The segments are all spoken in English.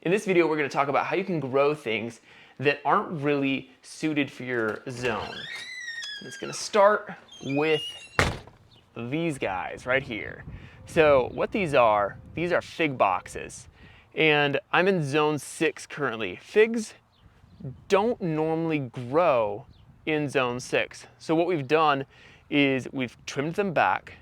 In this video, we're going to talk about how you can grow things that aren't really suited for your zone. It's going to start with these guys right here. So what these are fig boxes. And I'm in zone 6 currently. Figs don't normally grow in zone 6. So what we've done is we've trimmed them back,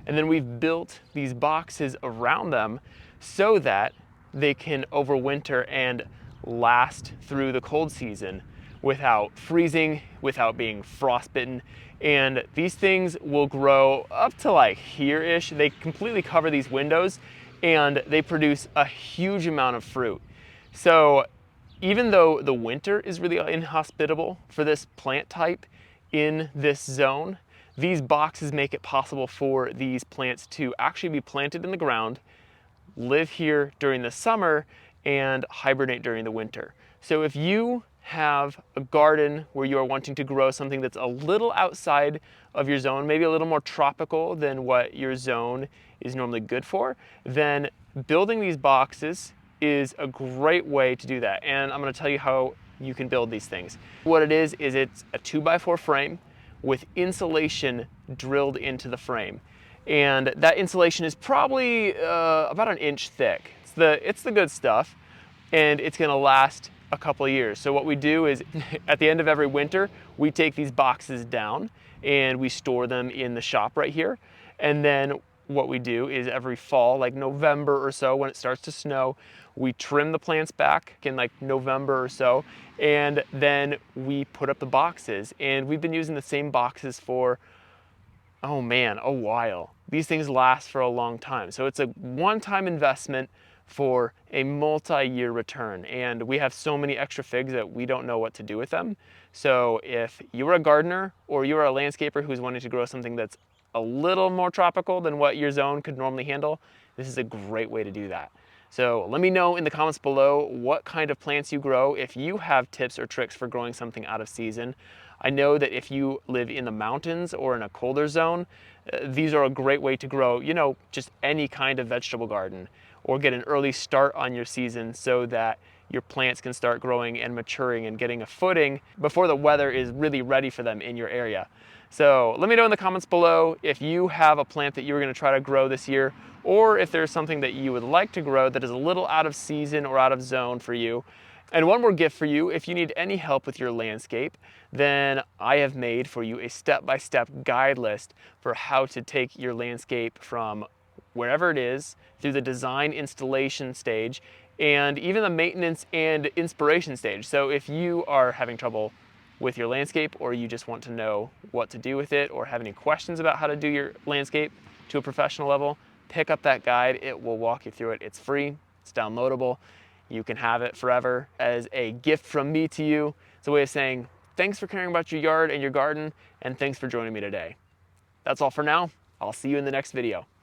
and then we've built these boxes around them so that they can overwinter and last through the cold season without freezing, without being frostbitten. And these things will grow up to like here-ish. They completely cover these windows and they produce a huge amount of fruit. So even though the winter is really inhospitable for this plant type in this zone, these boxes make it possible for these plants to actually be planted in the ground, live here during the summer, and hibernate during the winter. So if you have a garden where you are wanting to grow something that's a little outside of your zone, maybe a little more tropical than what your zone is normally good for, then building these boxes is a great way to do that. And I'm going to tell you how you can build these things. What it is it's a 2x4 frame with insulation drilled into the frame. And that insulation is probably about an inch thick. It's the good stuff, and it's gonna last a couple of years. So what we do is at the end of every winter, we take these boxes down and we store them in the shop right here. And then what we do is every fall, like November or so, when it starts to snow, we trim the plants back in like November or so, and then we put up the boxes. And we've been using the same boxes for, oh man, a while. These things last for a long time. So it's a one-time investment for a multi-year return. And we have so many extra figs that we don't know what to do with them. So if you're a gardener or you're a landscaper who's wanting to grow something that's a little more tropical than what your zone could normally handle, this is a great way to do that. So let me know in the comments below what kind of plants you grow, if you have tips or tricks for growing something out of season. I know that if you live in the mountains or in a colder zone, these are a great way to grow, just any kind of vegetable garden, or get an early start on your season so that your plants can start growing and maturing and getting a footing before the weather is really ready for them in your area. So let me know in the comments below if you have a plant that you're going to try to grow this year, or if there's something that you would like to grow that is a little out of season or out of zone for you. And one more gift for you: if you need any help with your landscape, then I have made for you a step-by-step guide list for how to take your landscape from wherever it is through the design installation stage and even the maintenance and inspiration stage. So if you are having trouble with your landscape, or you just want to know what to do with it, or have any questions about how to do your landscape to a professional level, pick up that guide. It will walk you through it. It's free, it's downloadable. You can have it forever as a gift from me to you. It's a way of saying thanks for caring about your yard and your garden, and thanks for joining me today. That's all for now. I'll see you in the next video.